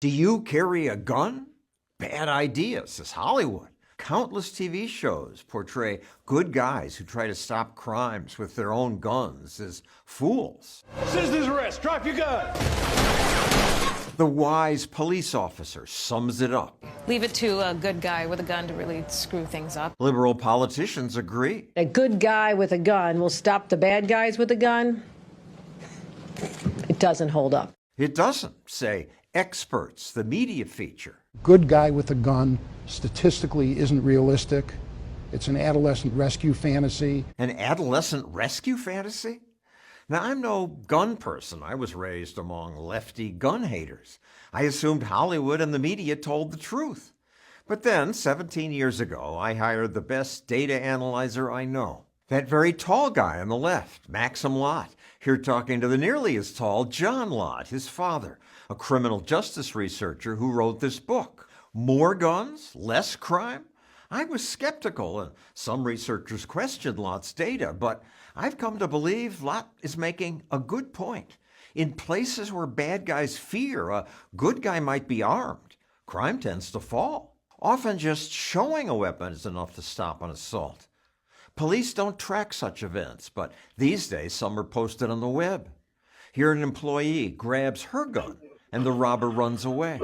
Do you carry a gun? Bad idea, says Hollywood. Countless TV shows portray good guys who try to stop crimes with their own guns as fools. Citizen's arrest. Drop your gun. The wise police officer sums it up. Leave it to a good guy with a gun to really screw things up. Liberal politicians agree. A good guy with a gun will stop the bad guys with a gun. It doesn't hold up. It doesn't, say experts, the media feature. Good guy with a gun statistically isn't realistic. It's an adolescent rescue fantasy. An adolescent rescue fantasy? Now, I'm no gun person. I was raised among lefty gun haters. I assumed Hollywood and the media told the truth. But then, 17 years ago, I hired the best data analyzer I know. That very tall guy on the left, Maxim Lott, here talking to the nearly as tall John Lott, his father, a criminal justice researcher who wrote this book. More guns, less crime? I was skeptical, and some researchers questioned Lott's data, but I've come to believe Lott is making a good point. In places where bad guys fear a good guy might be armed, crime tends to fall. Often just showing a weapon is enough to stop an assault. Police don't track such events, but these days some are posted on the web. Here an employee grabs her gun and the robber runs away.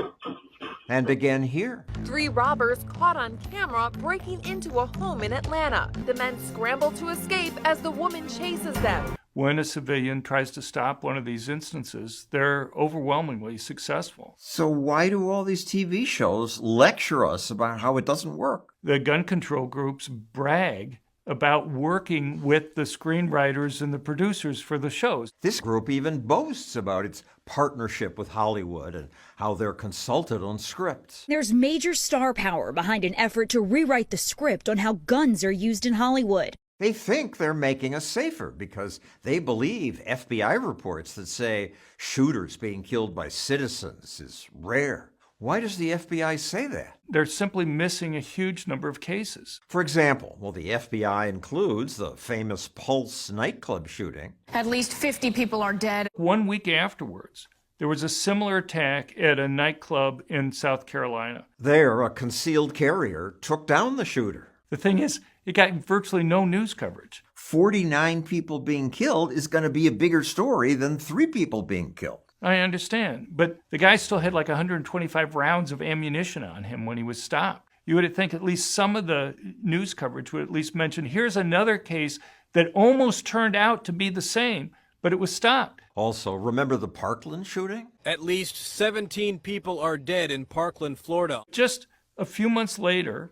And again here. 3 robbers caught on camera breaking into a home in Atlanta. The men scramble to escape as the woman chases them. When a civilian tries to stop one of these instances, they're overwhelmingly successful. So why do all these TV shows lecture us about how it doesn't work? The gun control groups brag about working with the screenwriters and the producers for the shows. This group even boasts about its partnership with Hollywood and how they're consulted on scripts. There's major star power behind an effort to rewrite the script on how guns are used in Hollywood. They think they're making us safer because they believe FBI reports that say shooters being killed by citizens is rare. Why does the FBI say that? They're simply missing a huge number of cases. For example, the FBI includes the famous Pulse nightclub shooting. At least 50 people are dead. 1 week afterwards, there was a similar attack at a nightclub in South Carolina. There, a concealed carrier took down the shooter. The thing is, it got virtually no news coverage. 49 people being killed is going to be a bigger story than 3 people being killed. I understand, but the guy still had like 125 rounds of ammunition on him when he was stopped. You would think at least some of the news coverage would at least mention, here's another case that almost turned out to be the same, but it was stopped. Also, remember the Parkland shooting? At least 17 people are dead in Parkland, Florida. Just a few months later,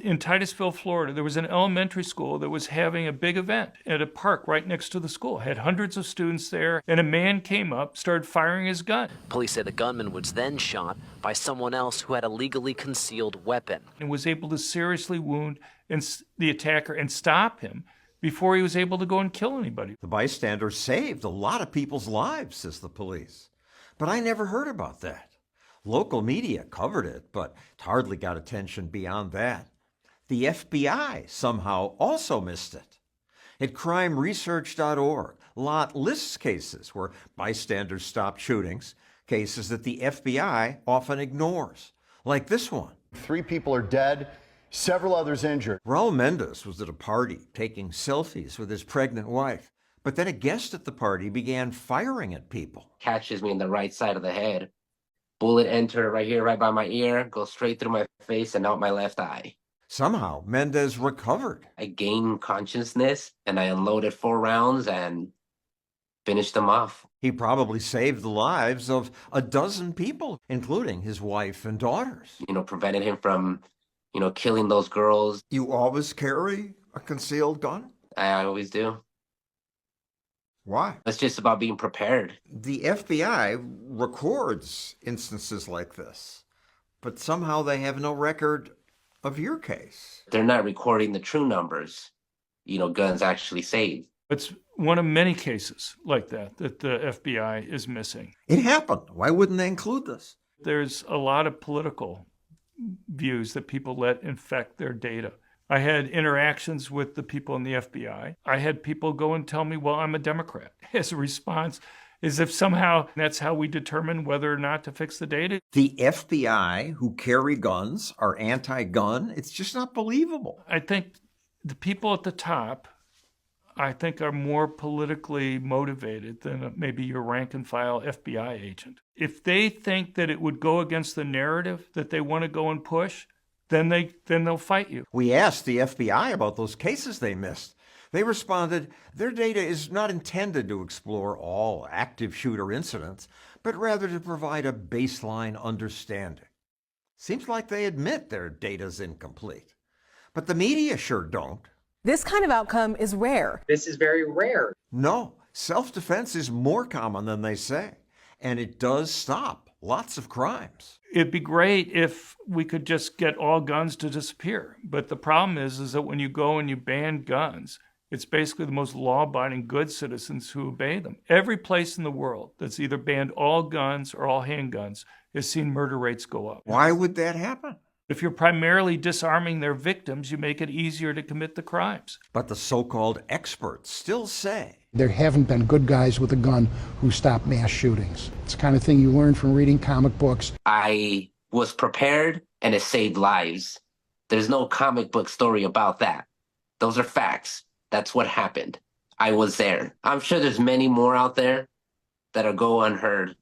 in Titusville, Florida, there was an elementary school that was having a big event at a park right next to the school. Had hundreds of students there, and a man came up, started firing his gun. Police say the gunman was then shot by someone else who had a legally concealed weapon. And was able to seriously wound the attacker and stop him before he was able to go and kill anybody. The bystander saved a lot of people's lives, says the police. But I never heard about that. Local media covered it, but it hardly got attention beyond that. The FBI somehow also missed it. At crimeresearch.org, Lott lists cases where bystanders stopped shootings, cases that the FBI often ignores, like this one. 3 people are dead, several others injured. Raul Mendez was at a party taking selfies with his pregnant wife, but then a guest at the party began firing at people. Catches me in the right side of the head. Bullet entered right here, right by my ear, goes straight through my face and out my left eye. Somehow, Mendez recovered. I gained consciousness and I unloaded 4 rounds and finished them off. He probably saved the lives of a dozen people, including his wife and daughters. Prevented him from, killing those girls. You always carry a concealed gun? I always do. Why? It's just about being prepared. The FBI records instances like this, but somehow they have no record of your case. They're not recording the true numbers, guns actually saved. It's one of many cases like that the FBI is missing. It happened. Why wouldn't they include this? There's a lot of political views that people let infect their data. I had interactions with the people in the FBI. I had people go and tell me, well, I'm a Democrat. As a response, as if somehow that's how we determine whether or not to fix the data. The FBI, who carry guns, are anti-gun. It's just not believable. I think the people at the top, I think, are more politically motivated than maybe your rank and file FBI agent. If they think that it would go against the narrative that they want to go and push, then they'll fight you. We asked the FBI about those cases they missed. They responded, their data is not intended to explore all active shooter incidents, but rather to provide a baseline understanding. Seems like they admit their data's incomplete. But the media sure don't. This kind of outcome is rare. This is very rare. No, self-defense is more common than they say, and it does stop lots of crimes. It'd be great if we could just get all guns to disappear. But the problem is that when you go and you ban guns, it's basically the most law-abiding good citizens who obey them. Every place in the world that's either banned all guns or all handguns has seen murder rates go up. Why would that happen? If you're primarily disarming their victims, you make it easier to commit the crimes. But the so-called experts still say there haven't been good guys with a gun who stop mass shootings. It's the kind of thing you learn from reading comic books. I was prepared and it saved lives. There's no comic book story about that. Those are facts. That's what happened. I was there. I'm sure there's many more out there that'll go unheard.